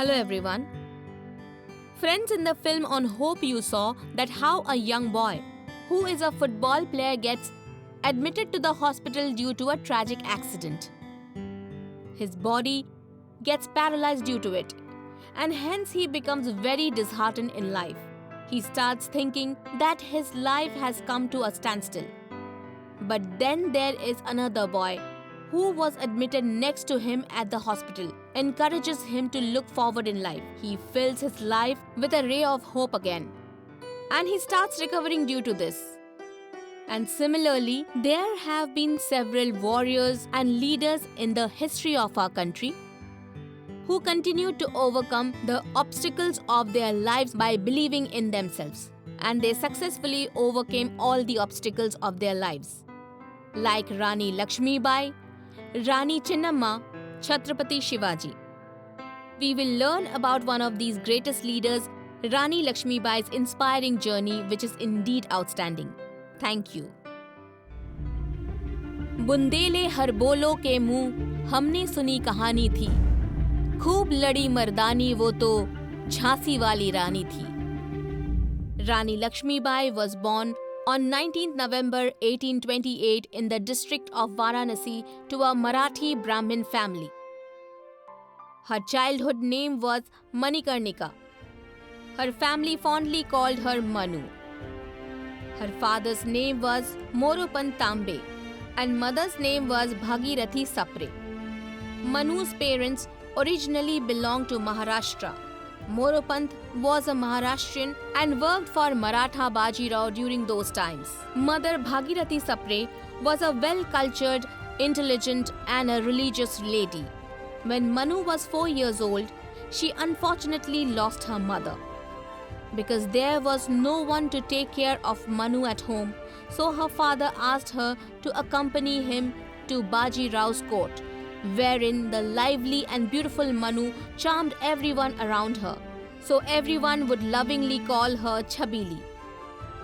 Hello everyone. Friends, in the film on Hope you saw that how a young boy who is a football player gets admitted to the hospital due to a tragic accident. His body gets paralyzed due to it, and hence he becomes very disheartened in life. He starts thinking that his life has come to a standstill. But then there is another boy who was admitted next to him at the hospital, encourages him to look forward in life. He fills his life with a ray of hope again. And he starts recovering due to this. And similarly, there have been several warriors and leaders in the history of our country who continued to overcome the obstacles of their lives by believing in themselves. And they successfully overcame all the obstacles of their lives. Like Rani Lakshmi Bai, Rani Chennamma, Chhatrapati Shivaji. We will learn about one of these greatest leaders, Rani Lakshmi Bai's inspiring journey, which is indeed outstanding. Thank you. Bundele हर बोलो के मुंह हमने सुनी कहानी थी, खूब लड़ी मर्दानी वो तो झांसी वाली रानी थी. Rani Lakshmi Bai was born on 19th November 1828 in the district of Varanasi to a Marathi Brahmin family. Her childhood name was Manikarnika. Her family fondly called her Manu. Her father's name was Moropant Tambe and mother's name was Bhagirathi Sapre. Manu's parents originally belonged to Maharashtra. Moropant was a Maharashtrian and worked for Maratha Baji Rao during those times. Mother Bhagirathi Sapre was a well-cultured, intelligent and a religious lady. When Manu was 4 years old, she unfortunately lost her mother. Because there was no one to take care of Manu at home, so her father asked her to accompany him to Baji Rao's court, wherein the lively and beautiful Manu charmed everyone around her, so everyone would lovingly call her Chabili.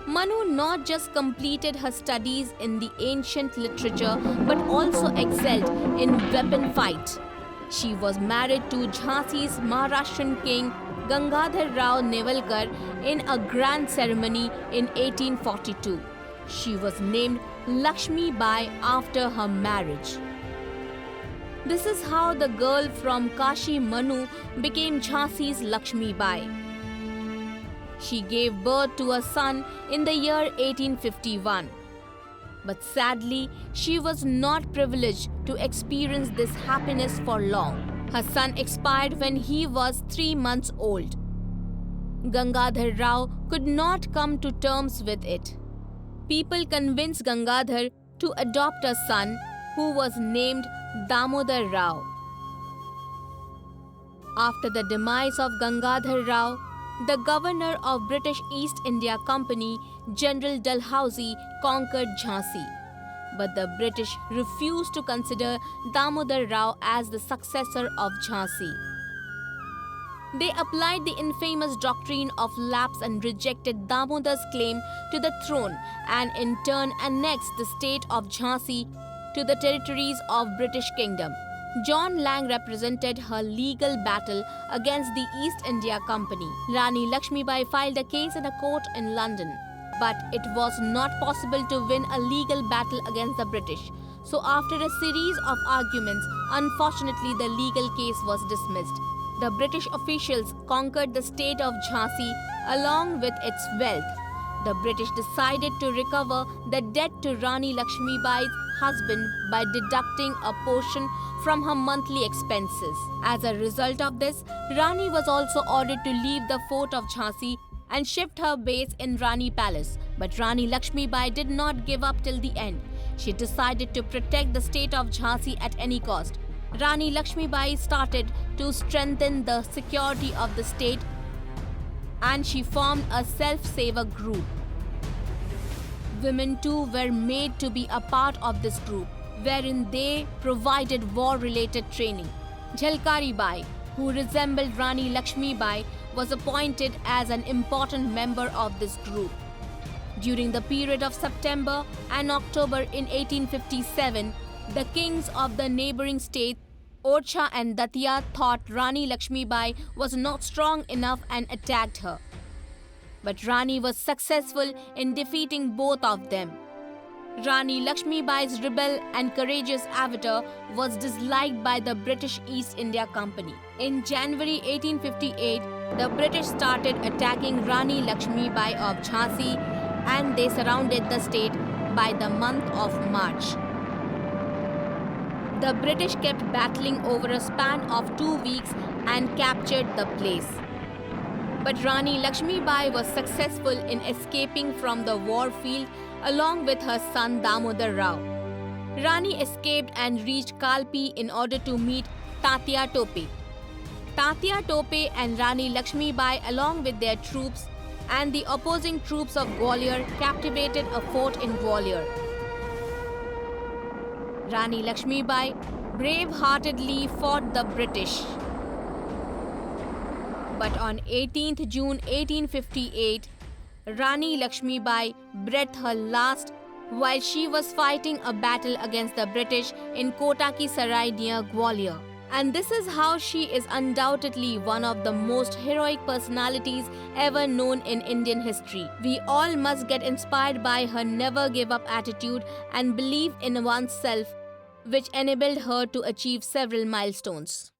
Manu not just completed her studies in the ancient literature but also excelled in weapon fight. She was married to Jhansi's Maharashtrian king Gangadhar Rao Nevalkar in a grand ceremony in 1842. She was named Lakshmi Bai after her marriage. This is how the girl from Kashi Manu became Jhansi's Lakshmi Bai. She gave birth to a son in the year 1851. But sadly, she was not privileged to experience this happiness for long. Her son expired when he was 3 months old. Gangadhar Rao could not come to terms with it. People convinced Gangadhar to adopt a son who was named Damodar Rao. After the demise of Gangadhar Rao, the governor of British East India Company, General Dalhousie, conquered Jhansi. But the British refused to consider Damodar Rao as the successor of Jhansi. They applied the infamous doctrine of lapse and rejected Damodar's claim to the throne and in turn annexed the state of Jhansi to the territories of British Kingdom. John Lang represented her legal battle against the East India Company. Rani Lakshmi Bai filed a case in a court in London, but it was not possible to win a legal battle against the British. So after a series of arguments, unfortunately the legal case was dismissed. The British officials conquered the state of Jhansi along with its wealth. The British decided to recover the debt to Rani Lakshmi Bai's husband by deducting a portion from her monthly expenses. As a result of this, Rani was also ordered to leave the fort of Jhansi and shift her base in Rani Palace. But Rani Lakshmi Bai did not give up till the end. She decided to protect the state of Jhansi at any cost. Rani Lakshmi Bai started to strengthen the security of the state and she formed a self-saver group. Women too were made to be a part of this group, wherein they provided war-related training. Jhalkari Bai, who resembled Rani Lakshmi Bai, was appointed as an important member of this group. During the period of September and October in 1857, the kings of the neighboring states Orcha and Datia thought Rani Lakshmibai was not strong enough and attacked her. But Rani was successful in defeating both of them. Rani Lakshmibai's rebel and courageous avatar was disliked by the British East India Company. In January 1858, the British started attacking Rani Lakshmibai of Jhansi and they surrounded the state by the month of March. The British kept battling over a span of 2 weeks and captured the place. But Rani Lakshmibai was successful in escaping from the war field along with her son Damodar Rao. Rani escaped and reached Kalpi in order to meet Tatia Tope. Tatia Tope and Rani Lakshmibai along with their troops and the opposing troops of Gwalior captivated a fort in Gwalior. Rani Lakshmibai brave-heartedly fought the British. But on 18th June 1858, Rani Lakshmibai breathed her last while she was fighting a battle against the British in Kota Ki Sarai near Gwalior. And this is how she is undoubtedly one of the most heroic personalities ever known in Indian history. We all must get inspired by her never-give-up attitude and belief in oneself, which enabled her to achieve several milestones.